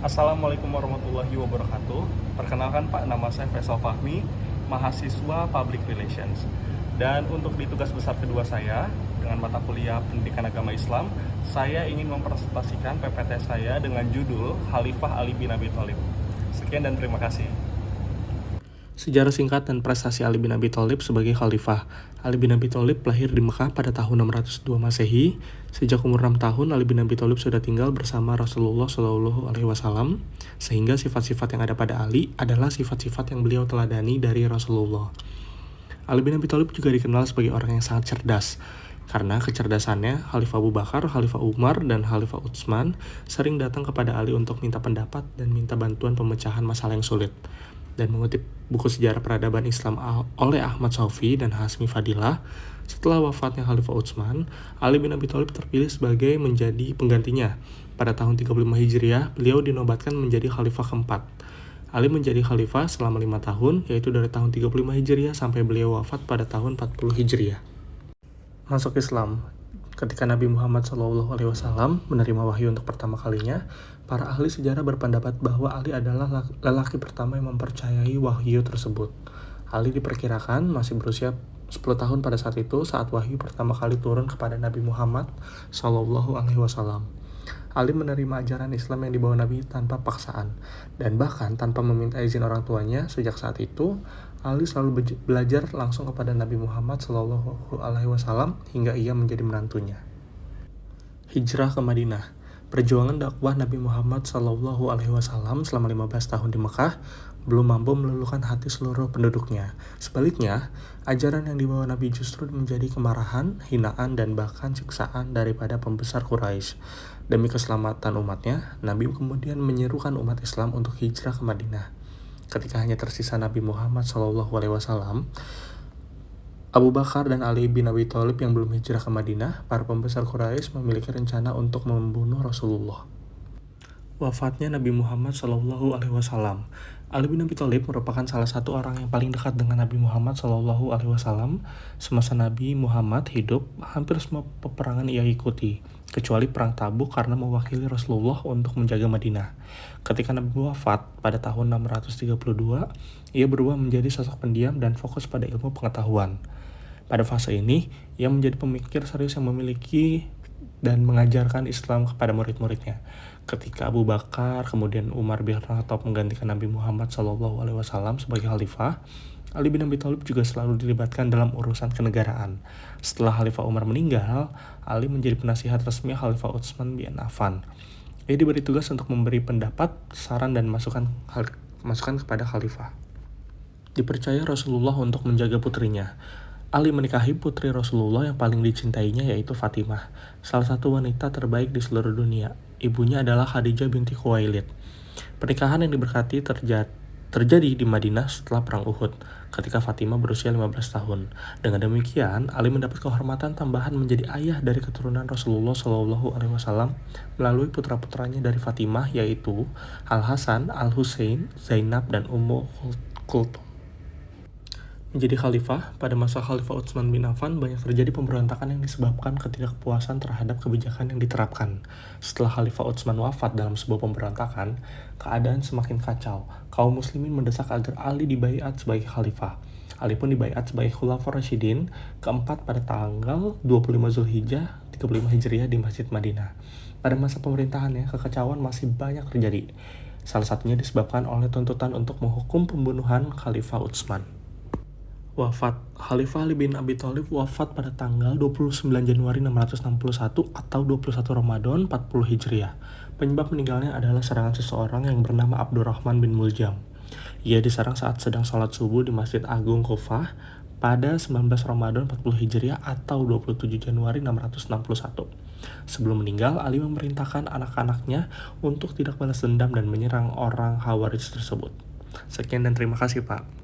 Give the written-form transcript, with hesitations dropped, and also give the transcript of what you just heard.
Assalamualaikum warahmatullahi wabarakatuh. Perkenalkan Pak, nama saya Faisal Fahmi, mahasiswa Public Relations. Dan untuk di tugas besar kedua saya, dengan mata kuliah Pendidikan Agama Islam, saya ingin mempresentasikan PPT saya dengan judul Khalifah Ali bin Abi Thalib. Sekian dan terima kasih. Sejarah singkat dan prestasi Ali bin Abi Thalib sebagai khalifah. Ali bin Abi Thalib lahir di Mekah pada tahun 602 Masehi. Sejak umur 6 tahun, Ali bin Abi Thalib sudah tinggal bersama Rasulullah Shallallahu Alaihi Wasallam, sehingga sifat-sifat yang ada pada Ali adalah sifat-sifat yang beliau teladani dari Rasulullah. Ali bin Abi Thalib juga dikenal sebagai orang yang sangat cerdas. Karena kecerdasannya, Khalifah Abu Bakar, Khalifah Umar, dan Khalifah Utsman sering datang kepada Ali untuk minta pendapat dan minta bantuan pemecahan masalah yang sulit. Dan mengutip buku sejarah peradaban Islam oleh Ahmad Shaufi dan Hasmi Fadilah, setelah wafatnya Khalifah Utsman, Ali bin Abi Thalib terpilih sebagai menjadi penggantinya. Pada tahun 35 Hijriah, beliau dinobatkan menjadi khalifah keempat. Ali menjadi khalifah selama 5 tahun, yaitu dari tahun 35 Hijriah sampai beliau wafat pada tahun 40 Hijriah. Masuk Islam. Ketika Nabi Muhammad SAW menerima wahyu untuk pertama kalinya, para ahli sejarah berpendapat bahwa Ali adalah lelaki pertama yang mempercayai wahyu tersebut. Ali diperkirakan masih berusia 10 tahun pada saat itu, saat wahyu pertama kali turun kepada Nabi Muhammad SAW. Ali menerima ajaran Islam yang dibawa Nabi tanpa paksaan, dan bahkan tanpa meminta izin orang tuanya. Sejak saat itu, Ali selalu belajar langsung kepada Nabi Muhammad SAW hingga ia menjadi menantunya. Hijrah ke Madinah. Perjuangan dakwah Nabi Muhammad SAW selama 15 tahun di Mekah belum mampu meluluhkan hati seluruh penduduknya. Sebaliknya, ajaran yang dibawa Nabi justru menjadi kemarahan, hinaan, dan bahkan siksaan daripada pembesar Quraisy. Demi keselamatan umatnya, Nabi kemudian menyerukan umat Islam untuk hijrah ke Madinah. Ketika hanya tersisa Nabi Muhammad SAW, Abu Bakar dan Ali bin Abi Thalib yang belum hijrah ke Madinah, para pembesar Quraisy memiliki rencana untuk membunuh Rasulullah. Wafatnya Nabi Muhammad SAW. Ali bin Abi Thalib merupakan salah satu orang yang paling dekat dengan Nabi Muhammad SAW. Semasa Nabi Muhammad hidup, hampir semua peperangan ia ikuti, kecuali perang Tabuk karena mewakili Rasulullah untuk menjaga Madinah. Ketika Nabi wafat pada tahun 632, ia berubah menjadi sosok pendiam dan fokus pada ilmu pengetahuan. Pada fase ini, ia menjadi pemikir serius yang memiliki dan mengajarkan Islam kepada murid-muridnya. Ketika Abu Bakar, kemudian Umar bin Khattab menggantikan Nabi Muhammad SAW sebagai khalifah, Ali bin Abi Thalib juga selalu dilibatkan dalam urusan kenegaraan. Setelah Khalifah Umar meninggal, Ali menjadi penasihat resmi Khalifah Utsman bin Affan. Ia diberi tugas untuk memberi pendapat, saran, dan masukan kepada khalifah. Dipercaya Rasulullah untuk menjaga putrinya. Ali menikahi putri Rasulullah yang paling dicintainya, yaitu Fatimah, salah satu wanita terbaik di seluruh dunia. Ibunya adalah Khadijah binti Khuwailid. Pernikahan yang diberkati terjadi di Madinah setelah perang Uhud, ketika Fatimah berusia 15 tahun. Dengan demikian, Ali mendapat kehormatan tambahan menjadi ayah dari keturunan Rasulullah SAW melalui putra-putranya dari Fatimah, yaitu Al-Hasan, Al-Husain, Zainab, dan Ummu Kulthum. Menjadi khalifah, pada masa Khalifah Utsman bin Affan banyak terjadi pemberontakan yang disebabkan ketidakpuasan terhadap kebijakan yang diterapkan. Setelah Khalifah Utsman wafat dalam sebuah pemberontakan, keadaan semakin kacau. Kaum muslimin mendesak agar Ali dibaiat sebagai khalifah. Ali pun dibaiat sebagai Khulafaur Rasyidin keempat pada tanggal 25 Zulhijjah 35 Hijriah di Masjid Madinah. Pada masa pemerintahannya, kekacauan masih banyak terjadi. Salah satunya disebabkan oleh tuntutan untuk menghukum pembunuhan Khalifah Utsman. Wafat. Khalifah Ali bin Abi Thalib wafat pada tanggal 29 Januari 661 atau 21 Ramadan 40 Hijriah. Penyebab meninggalnya adalah serangan seseorang yang bernama Abdurrahman bin Muljam. Ia diserang saat sedang sholat subuh di Masjid Agung Kufah pada 19 Ramadan 40 Hijriah atau 27 Januari 661. Sebelum meninggal, Ali memerintahkan anak-anaknya untuk tidak balas dendam dan menyerang orang Khawarij tersebut. Sekian dan terima kasih, Pak.